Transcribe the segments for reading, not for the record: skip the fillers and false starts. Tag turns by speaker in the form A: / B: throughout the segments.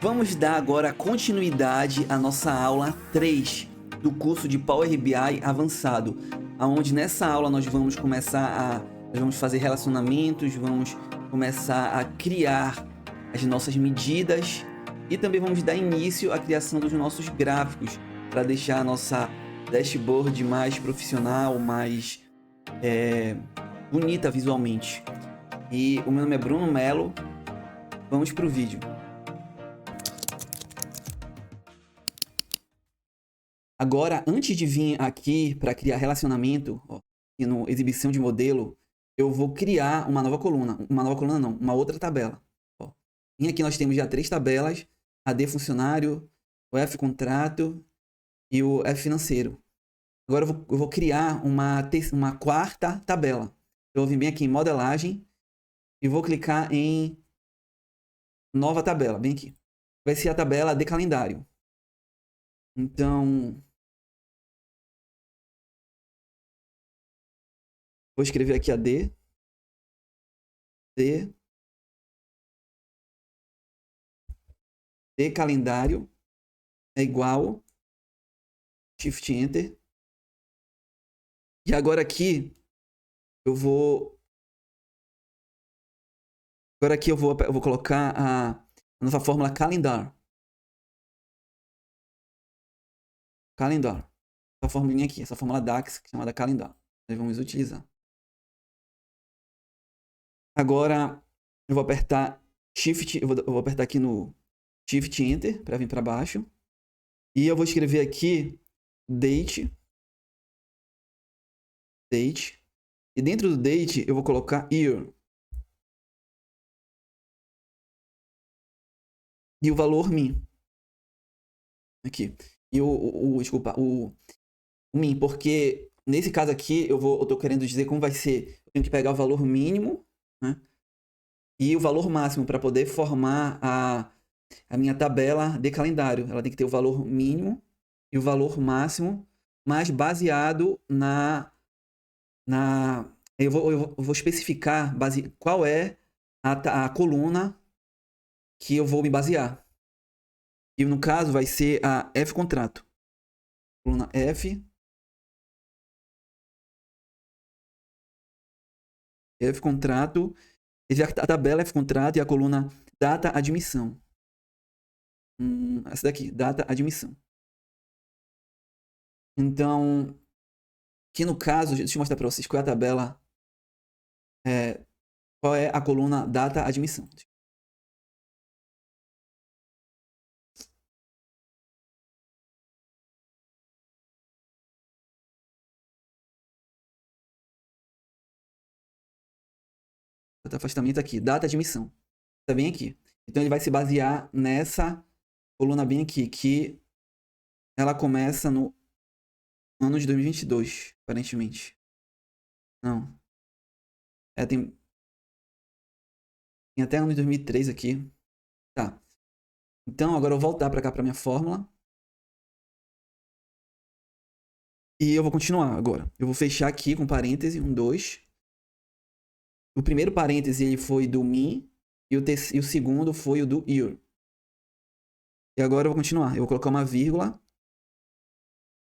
A: Vamos dar agora continuidade à nossa aula 3 do curso de Power BI avançado, aonde nessa aula nós vamos fazer relacionamentos, vamos começar a criar as nossas medidas e também vamos dar início à criação dos nossos gráficos para deixar a nossa dashboard mais profissional, mais bonita visualmente. E o meu nome é Bruno Melo. Vamos para o vídeo. Agora, antes de vir aqui para criar relacionamento, ó, aqui no exibição de modelo, eu vou criar uma nova coluna. Uma nova coluna não, uma outra tabela. Ó. E aqui nós temos já 3 tabelas, a D funcionário, o F contrato e o F financeiro. Agora eu vou criar uma quarta tabela. Eu vou vir bem aqui em modelagem e vou clicar em nova tabela, bem aqui. Vai ser a tabela de calendário. Então, vou escrever aqui a D calendário é igual Shift Enter. E agora aqui eu vou colocar a nossa fórmula calendar. Essa formulinha aqui, essa fórmula DAX chamada calendar. Nós vamos utilizar. Agora eu vou apertar Shift, eu vou apertar aqui no Shift Enter para vir para baixo. E eu vou escrever aqui date. E dentro do date eu vou colocar year. E o valor min. Aqui. E desculpa, o min, porque nesse caso aqui eu tô querendo dizer como vai ser. Eu tenho que pegar o valor mínimo, né? E o valor máximo para poder formar a minha tabela de calendário. Ela tem que ter o valor mínimo e o valor máximo, mas baseado eu vou especificar qual é a coluna que eu vou me basear. E no caso vai ser a F contrato. Coluna F contrato. A tabela F contrato e a coluna data admissão. Essa daqui, data admissão. Então, aqui no caso, deixa eu mostrar para vocês qual é a tabela, qual é a coluna data admissão. Data afastamento aqui, data admissão. Tá bem aqui. Então ele vai se basear nessa coluna bem aqui, que ela começa no ano de 2022, aparentemente. Não. Tem até ano de 2003 aqui. Tá. Então agora eu vou voltar para cá para minha fórmula. E eu vou continuar agora. Eu vou fechar aqui com parêntese, 1, 2. O primeiro parêntese ele foi do min e o segundo foi o do year. E agora eu vou continuar. Eu vou colocar uma vírgula.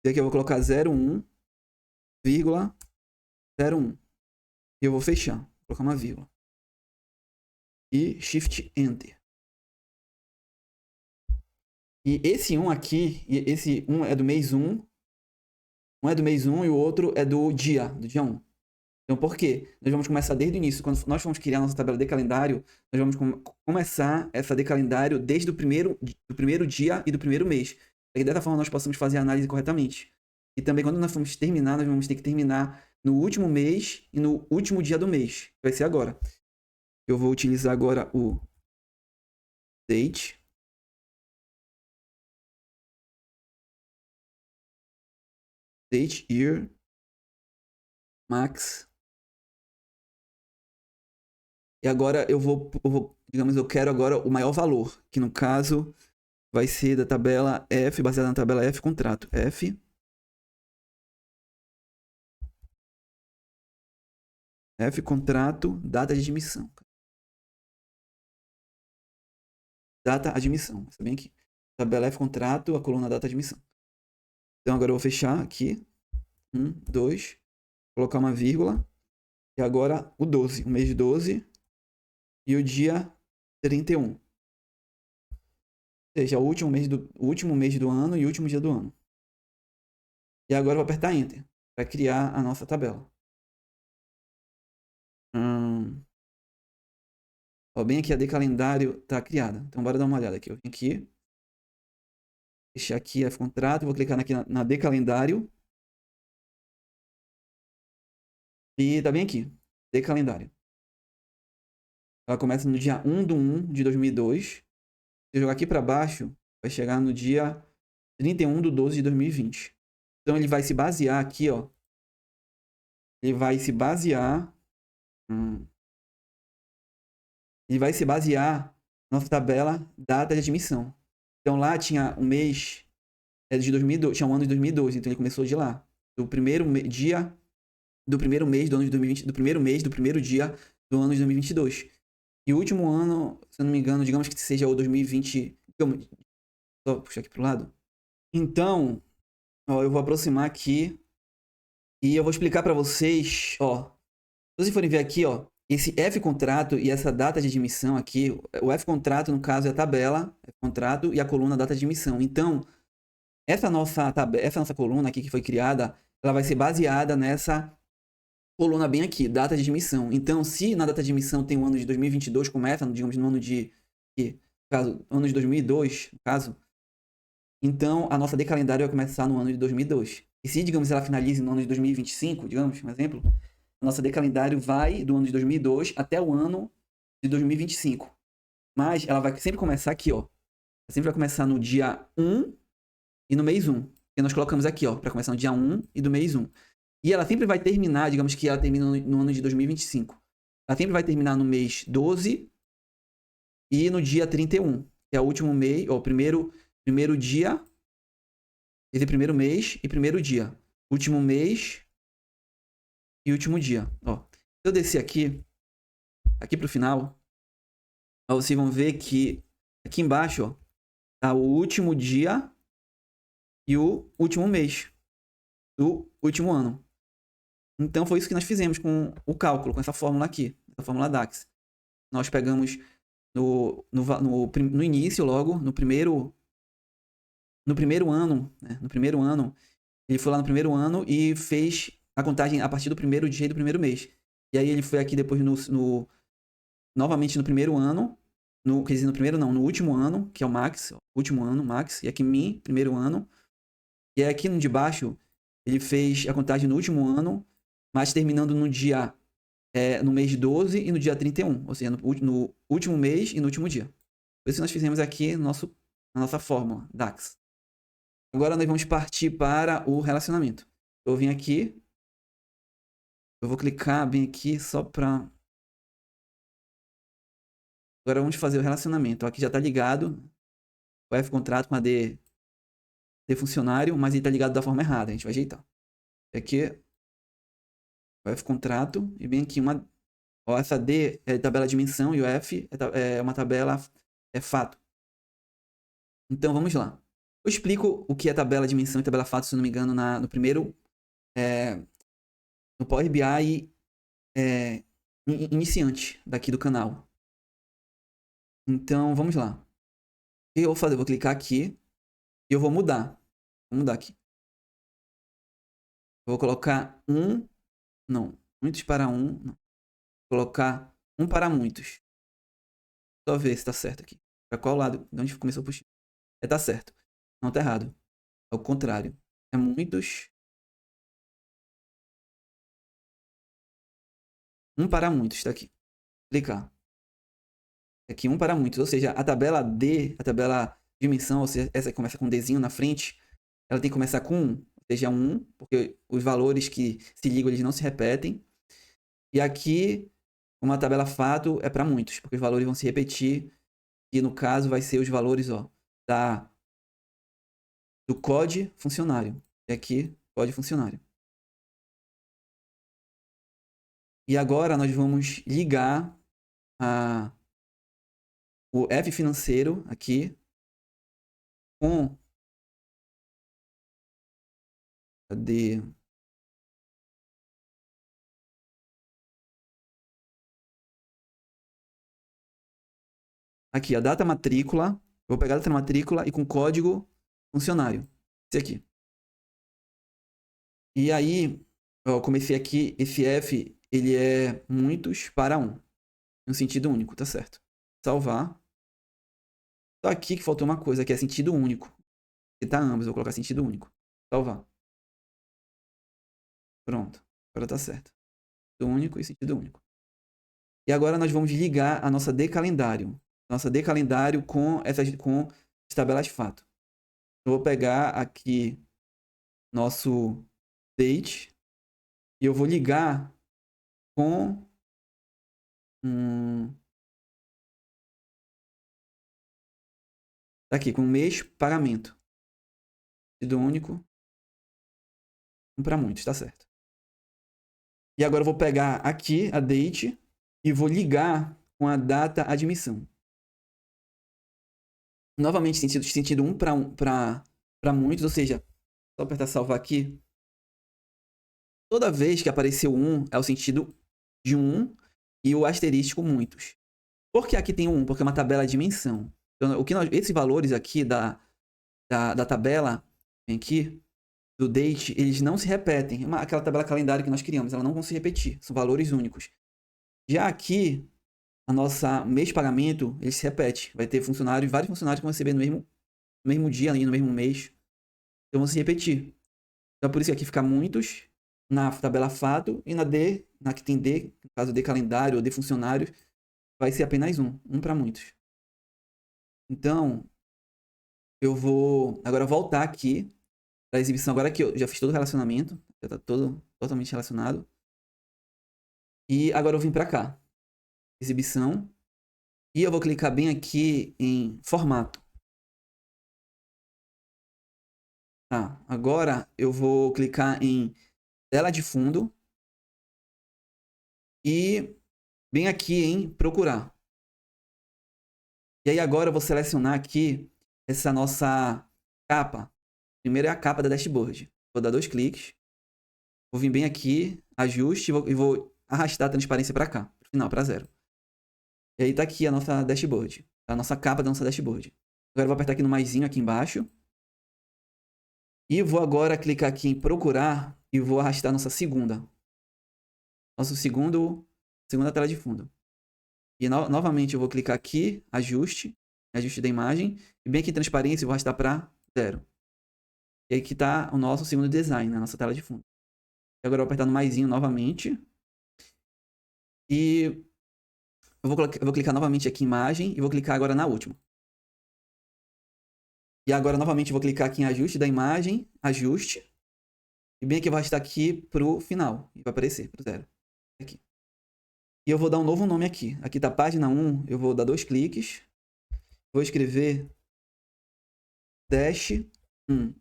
A: E aqui eu vou colocar 01, vírgula, 01. E eu vou fechar. Vou colocar uma vírgula. E Shift Enter. E esse 1 aqui, esse 1 é do mês 1. Um é do mês 1 e o outro é do dia 1. Então, por quê? Nós vamos começar desde o início. Quando nós vamos criar nossa tabela de calendário, nós vamos começar essa de calendário desde do primeiro dia e do primeiro mês. Para que dessa forma nós possamos fazer a análise corretamente. E também quando nós formos terminar, nós vamos ter que terminar no último mês e no último dia do mês. Vai ser agora. Eu vou utilizar agora o date. Date, year, max. E agora digamos, eu quero agora o maior valor, que no caso vai ser da tabela F, baseada na tabela F contrato. F contrato, data de admissão. data admissão. Essa bem aqui. Tabela F contrato, a coluna data admissão. Então agora eu vou fechar aqui. 1, 2. Colocar uma vírgula. E agora o 12. O mês 12 e o dia 31. Ou seja, o último mês do ano e o último dia do ano. E agora eu vou apertar Enter para criar a nossa tabela. Ó, bem aqui a de calendário está criada. Então bora dar uma olhada aqui. Eu vim aqui. Deixar aqui F contrato. Vou clicar aqui na de calendário. E tá bem aqui. De calendário. Ela começa no dia 1/1 de 2002. Se eu jogar aqui para baixo, vai chegar no dia 31/12 de 2020. Então ele vai se basear aqui, ó. Ele vai se basear. Ele vai se basear na nossa tabela data de admissão. Então lá tinha um mês de 2002, tinha um ano de 2012, então ele começou de lá. Do primeiro dia do primeiro mês do ano de 2020, do primeiro mês do primeiro dia do ano de 2022. E o último ano, se eu não me engano, digamos que seja o 2020, só puxar aqui pro lado. Então, ó, eu vou aproximar aqui e eu vou explicar para vocês, ó. Se vocês forem ver aqui, ó, esse F contrato e essa data de admissão aqui, o F contrato no caso é a tabela, F contrato e a coluna data de admissão. Então, essa nossa coluna aqui que foi criada, ela vai ser baseada nessa coluna bem aqui, data de admissão. Então, se na data de admissão tem o ano de 2022, começa, digamos, no ano de, no caso, ano de 2002, no caso, então a nossa de calendário vai começar no ano de 2002. E se, digamos, ela finalize no ano de 2025, digamos, um exemplo, a nossa de calendário vai do ano de 2002 até o ano de 2025. Mas ela vai sempre começar aqui, ó. Ela sempre vai começar no dia 1 e no mês 1. Que nós colocamos aqui, ó, para começar no dia 1 e do mês 1. E ela sempre vai terminar, digamos que ela termina no ano de 2025. Ela sempre vai terminar no mês 12 e no dia 31, que é o último mês, ó, primeiro dia, esse primeiro mês e primeiro dia. Último mês e último dia. Ó, se eu descer aqui pro final, ó, vocês vão ver que aqui embaixo, ó, tá o último dia e o último mês do último ano. Então foi isso que nós fizemos com o cálculo, com essa fórmula aqui, essa fórmula DAX. Nós pegamos no início logo, no primeiro ano, né? No primeiro ano, ele foi lá no primeiro ano e fez a contagem a partir do primeiro dia e do primeiro mês. E aí ele foi aqui depois novamente no primeiro ano, quer dizer, no primeiro não, no último ano, que é o Max, último ano, Max, e aqui Min, primeiro ano. E aí aqui no de baixo, ele fez a contagem no último ano, mas terminando no dia, no mês 12 e no dia 31, ou seja, no último mês e no último dia. Por isso nós fizemos aqui na nossa fórmula, DAX. Agora nós vamos partir para o relacionamento. Eu vim aqui, eu vou clicar bem aqui só para... Agora vamos fazer o relacionamento. Aqui já está ligado o F contrato com a D funcionário, mas ele está ligado da forma errada, a gente vai ajeitar. Aqui o F contrato e bem aqui ó, essa D é tabela dimensão e o F é uma tabela fato. Então vamos lá. Eu explico o que é tabela dimensão e tabela fato, se eu não me engano, no primeiro no Power BI iniciante daqui do canal. Então vamos lá. O que eu vou fazer? Eu vou clicar aqui e eu vou mudar. Vou mudar aqui. Eu vou colocar muitos para um. Não. Vou colocar um para muitos. Só ver se tá certo aqui. Para qual lado? De onde começou a puxar? Tá certo. Não, tá errado. É o contrário. É muitos. Um para muitos, tá aqui. Clicar. Aqui, um para muitos. Ou seja, a tabela D, a tabela dimensão, ou seja, essa que começa com um Dzinho na frente, ela tem que começar com 1. Ou seja, 1, porque os valores que se ligam, eles não se repetem. E aqui, uma tabela fato é para muitos, porque os valores vão se repetir. E no caso, vai ser os valores, ó, do COD funcionário. E aqui, COD funcionário. E agora nós vamos ligar o F financeiro aqui com... Cadê? Aqui, a data matrícula. Eu vou pegar a data matrícula e com código funcionário. Esse aqui. E aí, eu comecei aqui, esse F, ele é muitos para um. No sentido único, tá certo. Salvar. Só aqui que faltou uma coisa, que é sentido único. Que tá ambos, eu vou colocar sentido único. Salvar. Pronto. Agora tá certo. Sentido único e sentido único. E agora nós vamos ligar a nossa decalendário. Nossa decalendário com as tabelas fato. Eu vou pegar aqui nosso date e eu vou ligar com aqui, com mês pagamento. Sentido único. Um para muitos, tá certo. E agora eu vou pegar aqui a date e vou ligar com a data admissão. Novamente, sentido 1 para muitos, ou seja, só apertar salvar aqui. Toda vez que apareceu 1 é o sentido de 1 e o asterístico muitos. Por que aqui tem 1? Porque é uma tabela de dimensão. Então, esses valores aqui da tabela, aqui, do date, eles não se repetem. Aquela tabela calendário que nós criamos, ela não vai se repetir. São valores únicos. Já aqui, a nossa mês de pagamento, ele se repete. Vai ter funcionários, vários funcionários que vão receber no mesmo dia, ali, no mesmo mês. Então vão se repetir. Então por isso que aqui fica muitos na tabela fato e na que tem D, no caso de calendário ou de funcionários, vai ser apenas um para muitos. Então, eu vou agora voltar aqui para a exibição, agora que eu já fiz todo o relacionamento, já está todo totalmente relacionado. E agora eu vim para cá, exibição, e eu vou clicar bem aqui em formato. Tá, agora eu vou clicar em tela de fundo e bem aqui em procurar. E aí agora eu vou selecionar aqui essa nossa capa. Primeiro é a capa da dashboard. Vou dar 2 cliques. Vou vir bem aqui, ajuste e vou arrastar a transparência para cá, pro final, para 0. E aí tá aqui a nossa dashboard, a nossa capa da nossa dashboard. Agora eu vou apertar aqui no maisinho aqui embaixo. E vou agora clicar aqui em procurar e vou arrastar a nossa segunda. Segunda tela de fundo. E novamente eu vou clicar aqui, ajuste da imagem. E bem aqui em transparência eu vou arrastar para 0. E aí aqui está o nosso segundo design, a nossa tela de fundo. E agora eu vou apertar no maisinho novamente. E eu vou clicar novamente aqui em imagem e vou clicar agora na última. E agora novamente eu vou clicar aqui em ajuste da imagem, ajuste. E bem aqui eu vou arrastar aqui para o final. E vai aparecer para o 0. Aqui. E eu vou dar um novo nome aqui. Aqui está página 1, eu vou dar 2 cliques. Vou escrever dash 1.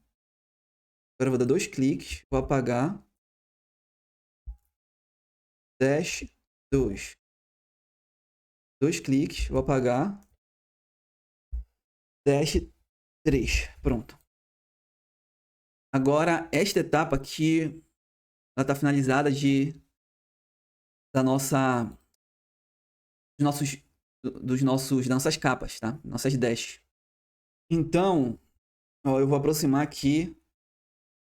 A: Agora eu vou dar 2 cliques, vou apagar. Dash 2. 2 cliques, vou apagar. Dash 3. Pronto. Agora, esta etapa aqui, ela está finalizada das nossas capas, tá? Nossas dash. Então, ó, eu vou aproximar aqui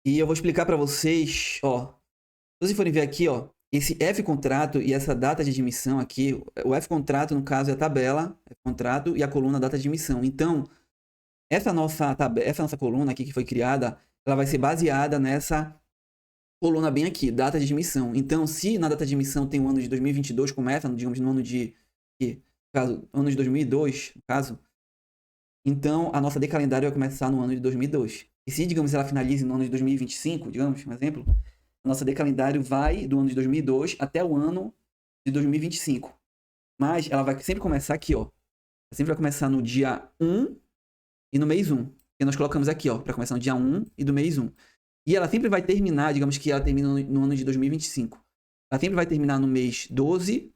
A: e eu vou explicar para vocês, ó. Se vocês forem ver aqui, ó, esse F contrato e essa data de admissão aqui, o F contrato no caso é a tabela, F contrato e a coluna data de admissão. Então, essa nossa coluna aqui que foi criada, ela vai ser baseada nessa coluna bem aqui, data de admissão. Então, se na data de admissão tem o ano de 2022, começa, digamos, no ano de, ano de 2002, no caso, então a nossa decalendário vai começar no ano de 2002. E se, digamos, ela finalize no ano de 2025, digamos, um exemplo, a nossa decalendário vai do ano de 2002 até o ano de 2025. Mas ela vai sempre começar aqui, ó. Ela sempre vai começar no dia 1 e no mês 1. Que nós colocamos aqui, ó, para começar no dia 1 e do mês 1. E ela sempre vai terminar, digamos que ela termina no ano de 2025. Ela sempre vai terminar no mês 12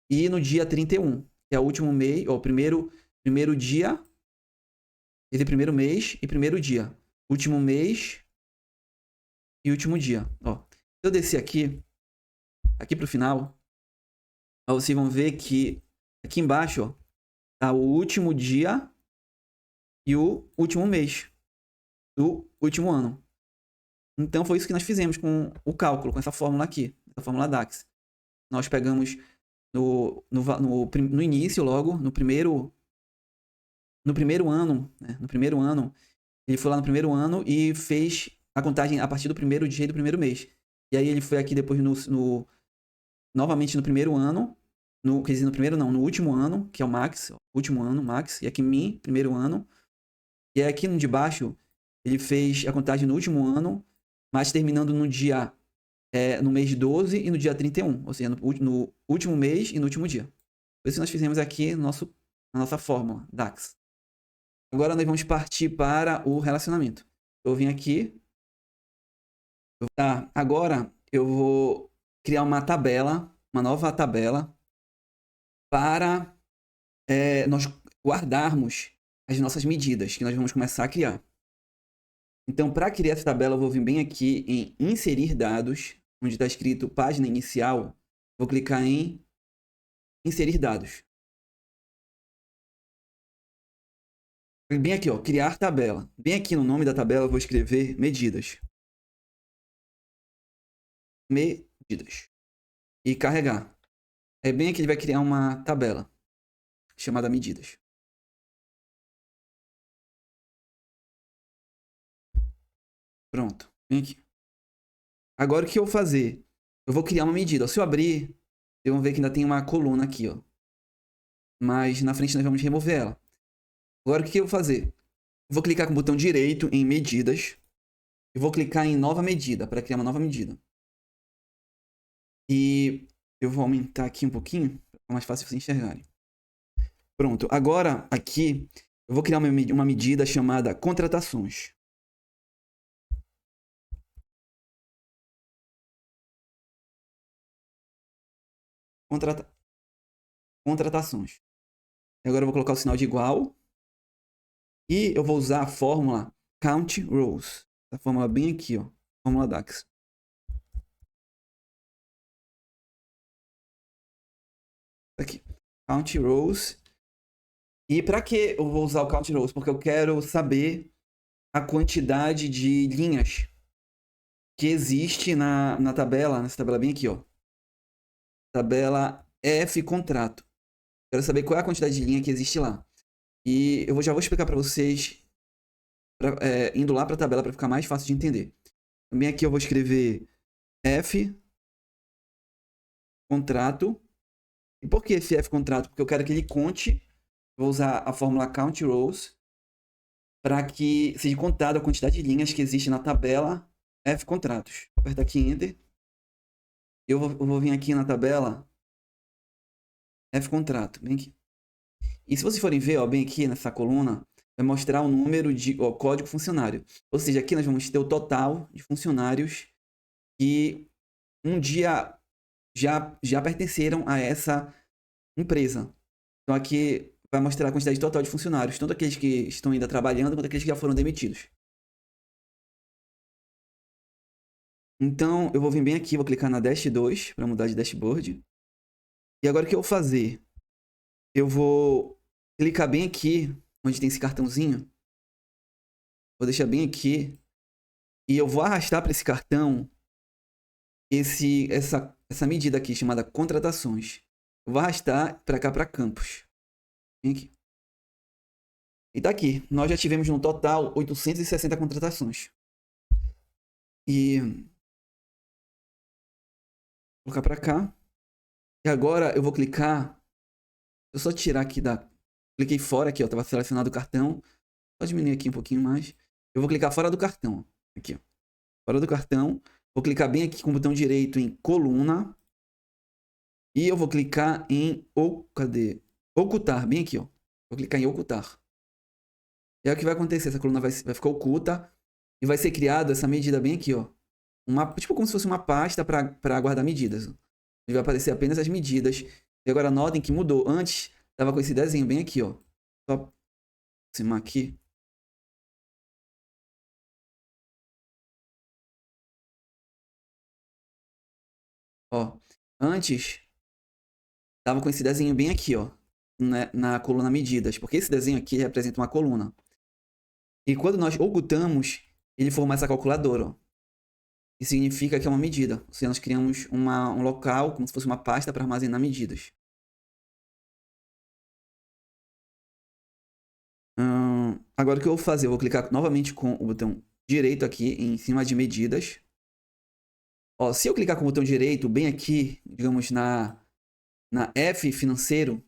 A: e no dia 31. que é o último mês, ó, primeiro dia, esse primeiro mês e primeiro dia. Último mês e último dia. Ó, se eu descer aqui pro final, ó, vocês vão ver que aqui embaixo, ó, tá o último dia e o último mês do último ano. Então foi isso que nós fizemos com o cálculo, com essa fórmula aqui, essa fórmula DAX. Nós pegamos no início, logo, no primeiro ano, né? No primeiro ano, ele foi lá no primeiro ano e fez a contagem a partir do primeiro dia e do primeiro mês. E aí ele foi aqui depois novamente no primeiro ano, quer dizer, no primeiro não, no último ano, que é o max, último ano, max, e aqui min, primeiro ano. E aí aqui no de baixo, ele fez a contagem no último ano, mas terminando no dia, no mês 12 e no dia 31, ou seja, no último mês e no último dia. Por isso nós fizemos aqui a nossa fórmula, DAX. Agora nós vamos partir para o relacionamento. Eu vim aqui. Tá, agora eu vou criar uma tabela, uma nova tabela, para nós guardarmos as nossas medidas que nós vamos começar a criar. Então, para criar essa tabela, eu vou vir bem aqui em inserir dados, onde está escrito página inicial. Vou clicar em inserir dados. Bem aqui, ó, criar tabela. Bem aqui no nome da tabela eu vou escrever medidas. Medidas. E carregar. É bem aqui ele vai criar uma tabela chamada medidas. Pronto. Vem aqui. Agora o que eu vou fazer? Eu vou criar uma medida. Se eu abrir, vocês vão ver que ainda tem uma coluna aqui, ó. Mas na frente nós vamos remover ela. Agora o que eu vou fazer? Eu vou clicar com o botão direito em medidas. E vou clicar em nova medida, para criar uma nova medida. E eu vou aumentar aqui um pouquinho, para ficar mais fácil vocês enxergarem. Pronto. Agora aqui eu vou criar uma medida chamada contratações. Contratações. Agora eu vou colocar o sinal de igual. E eu vou usar a fórmula Count Rows. Essa fórmula bem aqui, ó. Fórmula DAX. Aqui. Count Rows. E para que eu vou usar o Count Rows? Porque eu quero saber a quantidade de linhas que existe na tabela. Nessa tabela bem aqui, ó. Tabela F contrato. Quero saber qual é a quantidade de linha que existe lá. E eu já vou explicar para vocês, indo lá para a tabela para ficar mais fácil de entender. Também aqui eu vou escrever F contrato. E por que esse F contrato? Porque eu quero que ele conte. Vou usar a fórmula Count Rows para que seja contada a quantidade de linhas que existe na tabela F contratos. Vou apertar aqui Enter. Eu vou vir aqui na tabela F contrato, bem aqui. E se vocês forem ver, ó, bem aqui nessa coluna, vai mostrar o número de código funcionário. Ou seja, aqui nós vamos ter o total de funcionários que um dia já pertenceram a essa empresa. Então aqui vai mostrar a quantidade total de funcionários, tanto aqueles que estão ainda trabalhando, quanto aqueles que já foram demitidos. Então eu vou vir bem aqui, vou clicar na Dash 2 para mudar de dashboard. E agora o que eu vou fazer? Eu vou clicar bem aqui, onde tem esse cartãozinho. Vou deixar bem aqui. E eu vou arrastar para esse cartão essa medida aqui, chamada contratações. Eu vou arrastar para cá, para campos. Vem aqui. E tá aqui. Nós já tivemos no total 860 contratações. E vou colocar para cá. E agora eu vou clicar. Eu só tirar aqui da... Cliquei fora aqui, ó. Tava selecionado o cartão. Só diminuir aqui um pouquinho mais. Eu vou clicar fora do cartão. Aqui, ó. Fora do cartão. Vou clicar bem aqui com o botão direito em coluna. E eu vou clicar em... cadê? Ocultar. Bem aqui, ó. Vou clicar em ocultar. E aí o que vai acontecer? Essa coluna vai ficar oculta. E vai ser criada essa medida bem aqui, ó. Tipo como se fosse uma pasta para guardar medidas. Vai aparecer apenas as medidas. E agora notem que mudou. Antes tava com esse desenho bem aqui, ó. Só aproximar aqui. Ó, antes tava com esse desenho bem aqui, ó, na coluna medidas, porque esse desenho aqui representa uma coluna. E quando nós ocultamos, ele forma essa calculadora, ó. Isso significa que é uma medida. Ou seja, nós criamos um local, como se fosse uma pasta para armazenar medidas. Agora o que eu vou fazer? Eu vou clicar novamente com o botão direito aqui em cima de medidas. Ó, se eu clicar com o botão direito bem aqui, digamos na F financeiro,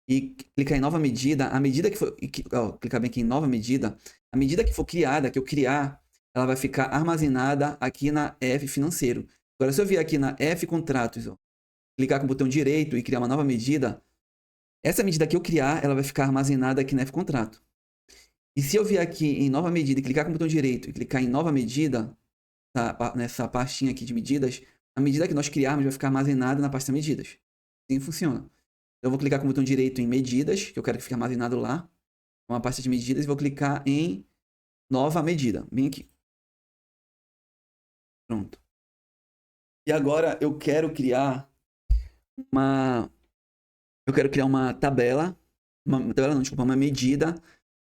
A: e clicar em nova medida, a medida que for. Clicar bem aqui em nova medida, a medida que for criada, que eu criar, ela vai ficar armazenada aqui na F financeiro. Agora, se eu vier aqui na F contratos, ó, clicar com o botão direito e criar uma nova medida, essa medida que eu criar, ela vai ficar armazenada aqui na F contrato. E se eu vier aqui em nova medida e clicar com o botão direito e clicar em nova medida, nessa pastinha aqui de medidas, a medida que nós criarmos vai ficar armazenada na pasta medidas. Assim funciona. Então eu vou clicar com o botão direito em medidas, que eu quero que fique armazenado lá, uma pasta de medidas, e vou clicar em nova medida, bem aqui. Pronto. E agora eu quero criar uma tabela, uma tabela não, desculpa, uma medida.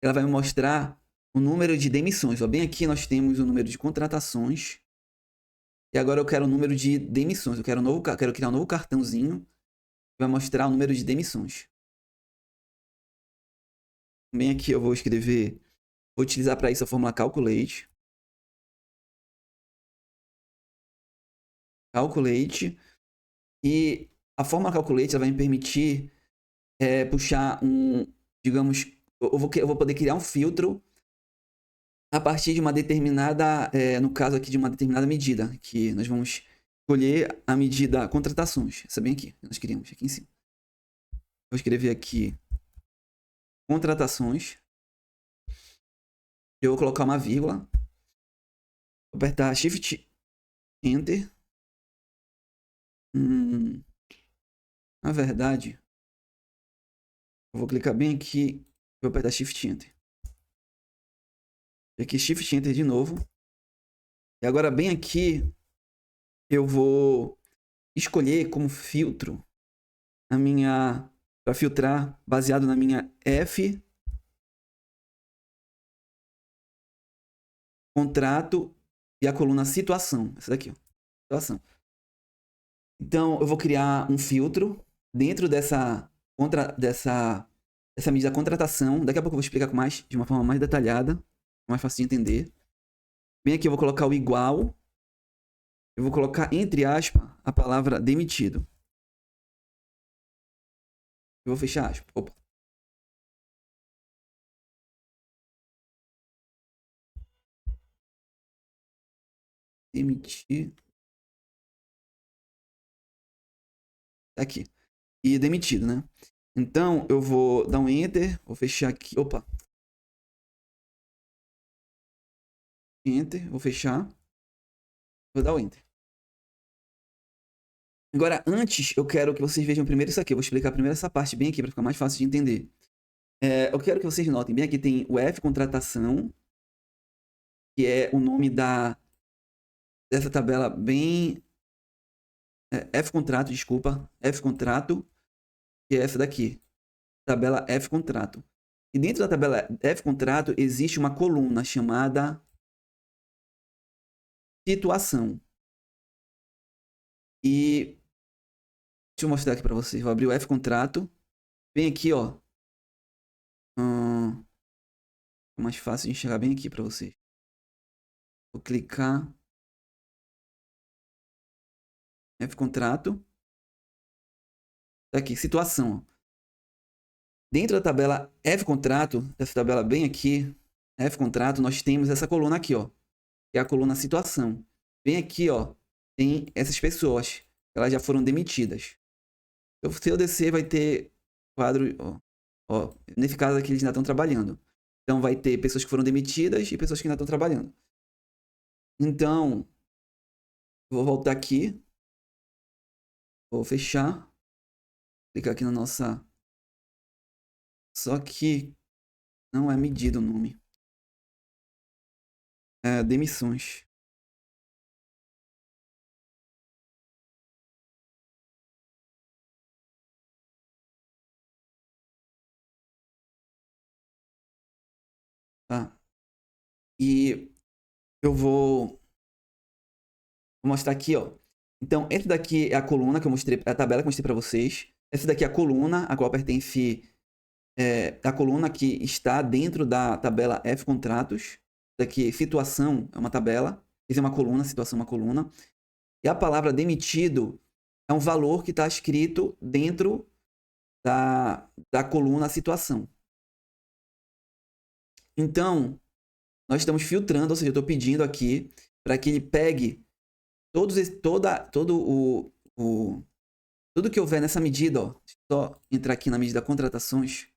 A: Ela vai me mostrar o número de demissões. Ó, bem aqui nós temos o número de contratações. E agora eu quero o número de demissões. Eu quero criar um novo cartãozinho que vai mostrar o número de demissões. Bem aqui eu vou escrever, vou utilizar para isso a fórmula calculate. Calculate. E a fórmula calculate ela vai me permitir puxar digamos, eu vou poder criar um filtro a partir de uma determinada, no caso aqui de uma determinada medida, que nós vamos escolher a medida contratações. Essa bem aqui, nós queríamos, aqui em cima. Vou escrever aqui contratações. Eu vou colocar uma vírgula. Vou apertar Shift Enter. Na verdade, eu vou clicar bem aqui. Vou apertar Shift Enter. E aqui Shift Enter de novo. E agora bem aqui eu vou escolher como filtro para filtrar baseado na minha F contrato e a coluna situação. Essa daqui, ó. Situação. Então eu vou criar um filtro dentro dessa medida contratação. Daqui a pouco eu vou explicar de uma forma mais detalhada, mais fácil de entender. Bem aqui eu vou colocar o igual. Eu vou colocar entre aspas a palavra demitido. Eu vou fechar aspas. Opa. Demitir. Tá aqui. E demitido, né? Então eu vou dar um enter, vou fechar aqui. Opa. Enter, vou fechar. Vou dar o enter. Agora, antes, eu quero que vocês vejam primeiro isso aqui. Eu vou explicar primeiro essa parte bem aqui para ficar mais fácil de entender. Eu quero que vocês notem bem aqui tem o F contratação, que é o nome dessa tabela bem... F contrato, desculpa. F contrato, que é essa daqui. Tabela F contrato. E dentro da tabela F contrato existe uma coluna chamada situação. E deixa eu mostrar aqui para vocês. Vou abrir o F contrato. Bem aqui, ó. É mais fácil de enxergar bem aqui para vocês. Vou clicar. F contrato. Tá aqui, situação. Dentro da tabela F contrato, dessa tabela bem aqui, F contrato, nós temos essa coluna aqui, ó. Que é a coluna situação. Bem aqui, ó. Tem essas pessoas. Elas já foram demitidas. Se eu descer, vai ter quadro, ó. Nesse caso aqui, eles ainda estão trabalhando. Então, vai ter pessoas que foram demitidas e pessoas que ainda estão trabalhando. Então, vou voltar aqui. Vou fechar. Clicar aqui na nossa Só que não é medido o nome. É demissões. Tá? E eu vou mostrar aqui, ó. Então, esse daqui é a coluna que eu mostrei, a tabela que eu mostrei para vocês. Essa daqui é a coluna, a qual pertence a coluna que está dentro da tabela F contratos. Daqui, situação é uma tabela. Isso é uma coluna, situação é uma coluna. E a palavra demitido é um valor que está escrito dentro da coluna situação. Então, nós estamos filtrando, ou seja, eu estou pedindo aqui para que ele pegue tudo que houver nessa medida, ó. Deixa eu só entrar aqui na medida contratações.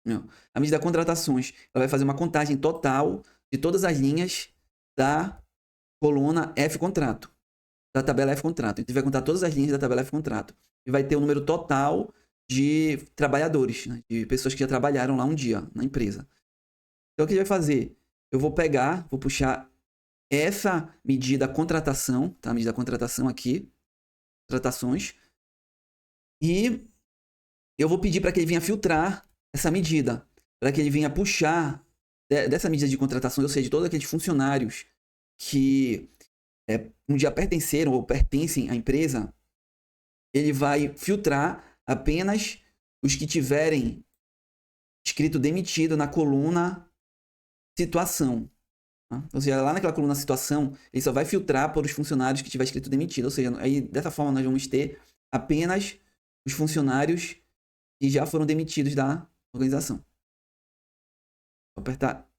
A: Não. A medida contratações, ela vai fazer uma contagem total de todas as linhas da coluna F contrato, da tabela F contrato. Então, vai contar todas as linhas da tabela F contrato. E vai ter o número total de trabalhadores, né? De pessoas que já trabalharam lá um dia na empresa. Então, o que a gente vai fazer? Eu vou pegar, vou puxar essa medida contratação, tá? A medida contratação aqui, contratações, e eu vou pedir para que ele venha filtrar essa medida, para que ele venha puxar dessa medida de contratação, ou seja, de todos aqueles funcionários que um dia pertenceram ou pertencem à empresa, ele vai filtrar apenas os que tiverem escrito demitido na coluna situação. Tá? Ou seja, lá naquela coluna situação, ele só vai filtrar por os funcionários que tiver escrito demitido. Ou seja, aí dessa forma nós vamos ter apenas os funcionários que já foram demitidos da organização. Vou apertar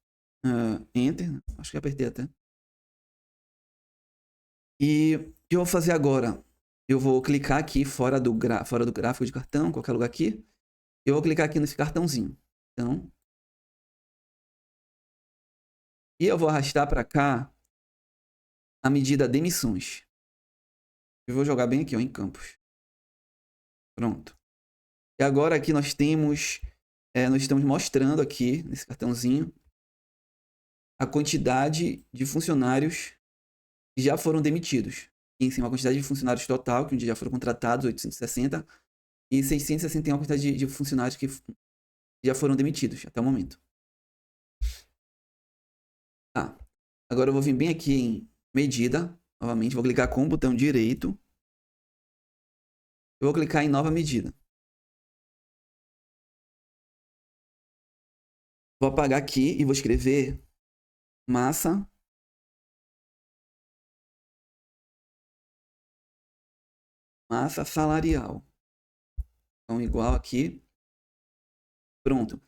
A: Enter. Acho que apertei até. E o que eu vou fazer agora? Eu vou clicar aqui fora do gráfico de cartão, qualquer lugar aqui. Eu vou clicar aqui nesse cartãozinho. Então, e eu vou arrastar para cá a medida demissões. Eu vou jogar bem aqui, ó, em campos. Pronto. E agora aqui nós estamos mostrando aqui nesse cartãozinho a quantidade de funcionários que já foram demitidos. E em cima a quantidade de funcionários total, que um dia já foram contratados, 860, e 661 a quantidade de funcionários que já foram demitidos até o momento. Tá. Agora eu vou vir bem aqui em medida, novamente, vou clicar com o botão direito. Eu vou clicar em nova medida. Vou apagar aqui e vou escrever massa salarial. Então, igual aqui. Pronto.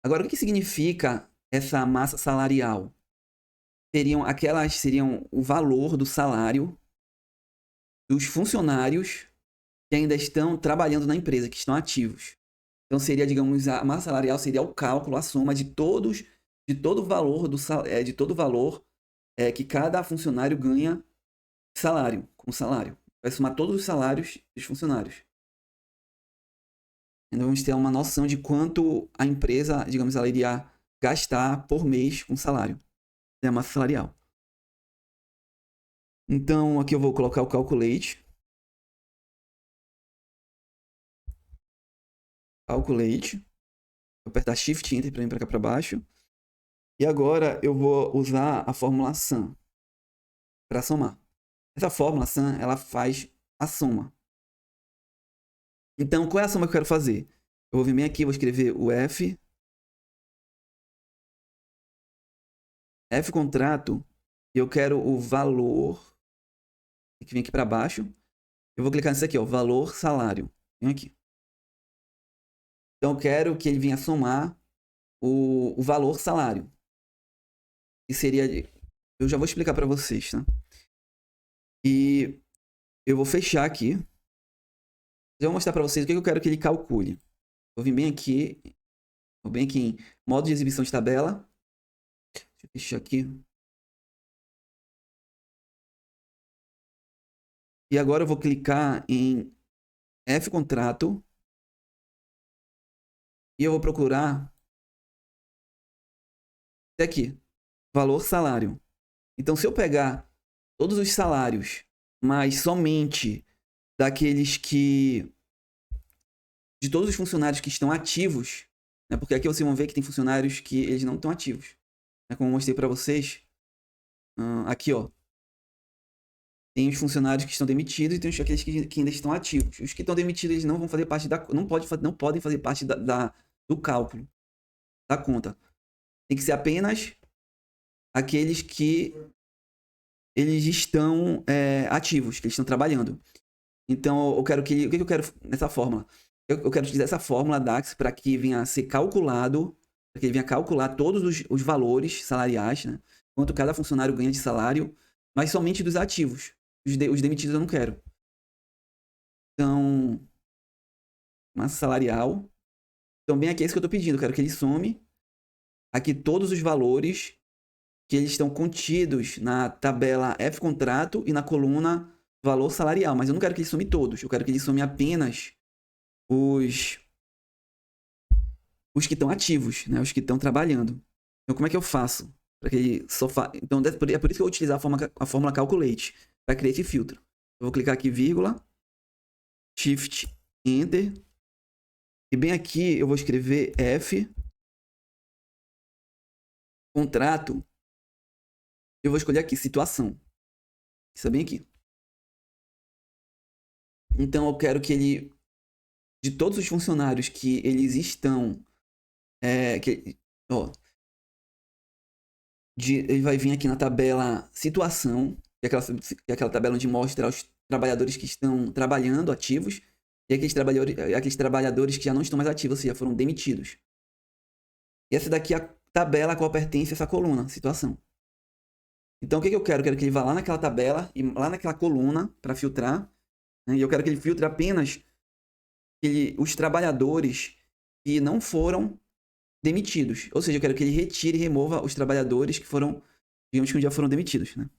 A: Agora, o que significa essa massa salarial? Seriam o valor do salário dos funcionários que ainda estão trabalhando na empresa, que estão ativos. Então, seria, digamos, a massa salarial seria o cálculo, a soma de todo o valor de todo o valor que cada funcionário ganha com salário. Vai somar todos os salários dos funcionários. Então, vamos ter uma noção de quanto a empresa, digamos, ela iria gastar por mês com salário. É a massa salarial. Então, aqui eu vou colocar o calculate. Calculate. Vou apertar Shift Enter para vir para cá para baixo. E agora eu vou usar a fórmula SUM para somar. Essa fórmula SUM, ela faz a soma. Então, qual é a soma que eu quero fazer? Eu vou vir bem aqui, vou escrever o F contrato, e eu quero o valor. Tem que vir aqui para baixo. Eu vou clicar nisso aqui, ó, valor salário. Vem aqui. Então, eu quero que ele venha somar o valor salário. Que seria. Eu já vou explicar para vocês, tá? E eu vou fechar aqui. Eu vou mostrar para vocês o que eu quero que ele calcule. Vou vir bem aqui. Vou bem aqui em modo de exibição de tabela. Deixa eu fechar aqui. E agora eu vou clicar em F contrato. E eu vou procurar esse aqui, valor salário. Então, se eu pegar todos os salários, mas somente daqueles que... de todos os funcionários que estão ativos, né? Porque aqui vocês vão ver que tem funcionários que eles não estão ativos. Né? Como eu mostrei para vocês, aqui, ó. Tem os funcionários que estão demitidos e tem aqueles que ainda estão ativos. Os que estão demitidos, eles não vão fazer parte da... não podem fazer parte do cálculo, da conta. Tem que ser apenas aqueles que eles estão ativos, que eles estão trabalhando. Então, eu quero que... o que eu quero nessa fórmula? Eu quero utilizar essa fórmula DAX para que venha a ser calculado, para que ele venha calcular todos os valores salariais, né? Quanto cada funcionário ganha de salário, mas somente dos ativos. Os demitidos eu não quero. Então, massa salarial. Então, bem aqui é isso que eu estou pedindo. Eu quero que ele some aqui todos os valores que eles estão contidos na tabela F contrato e na coluna valor salarial. Mas eu não quero que ele some todos. Eu quero que ele some apenas os que estão ativos, né? Os que estão trabalhando. Então, como é que eu faço? Para que ele só Então, é por isso que eu vou utilizar a fórmula calculate para criar esse filtro. Eu vou clicar aqui, vírgula, Shift, Enter. E bem aqui eu vou escrever F, contrato. Eu vou escolher aqui, situação. Isso é bem aqui. Então, eu quero que ele... de todos os funcionários que eles estão... ele vai vir aqui na tabela situação, que é aquela tabela onde mostra os trabalhadores que estão trabalhando, ativos, e aqueles trabalhadores que já não estão mais ativos, ou seja, foram demitidos. E essa daqui é a tabela a qual pertence essa coluna, situação. Então, o que eu quero? Eu quero que ele vá lá naquela tabela e lá naquela coluna para filtrar. Né? E eu quero que ele filtre apenas os trabalhadores que não foram demitidos. Ou seja, eu quero que ele retire e remova os trabalhadores que foram, digamos que já foram demitidos, né?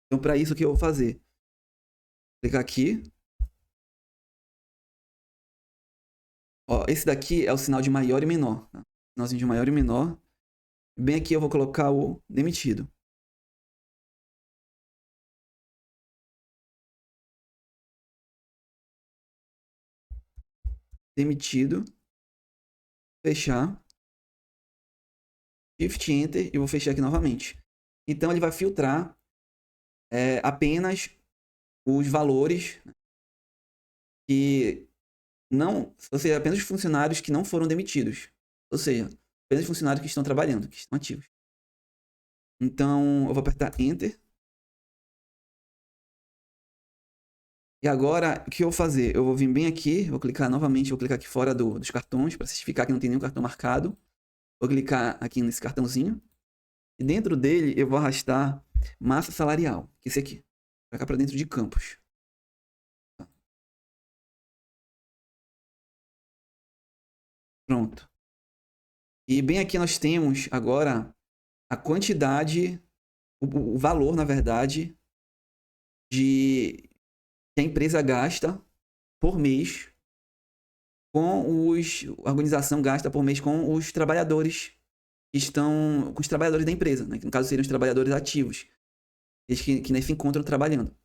A: Então, para isso, o que eu vou fazer? Clicar aqui. Ó, esse daqui é o sinal de maior e menor. Tá? Sinalzinho de maior e menor. Bem aqui eu vou colocar o demitido. Demitido. Fechar. Shift Enter e vou fechar aqui novamente. Então ele vai filtrar apenas os valores que não... ou seja, apenas os funcionários que não foram demitidos. Ou seja, apenas os funcionários que estão trabalhando, que estão ativos. Então eu vou apertar Enter. E agora, o que eu vou fazer? Eu vou vir bem aqui, vou clicar novamente, vou clicar aqui fora dos cartões, para certificar que não tem nenhum cartão marcado. Vou clicar aqui nesse cartãozinho. E dentro dele, eu vou arrastar massa salarial, que é esse aqui. Pra cá, para dentro de campos. Pronto. E bem aqui nós temos agora a quantidade, o valor, na verdade, que a empresa gasta por mês a organização gasta por mês com os trabalhadores que estão... com os trabalhadores da empresa, né? Que no caso seriam os trabalhadores ativos. Eles que nem se encontram trabalhando.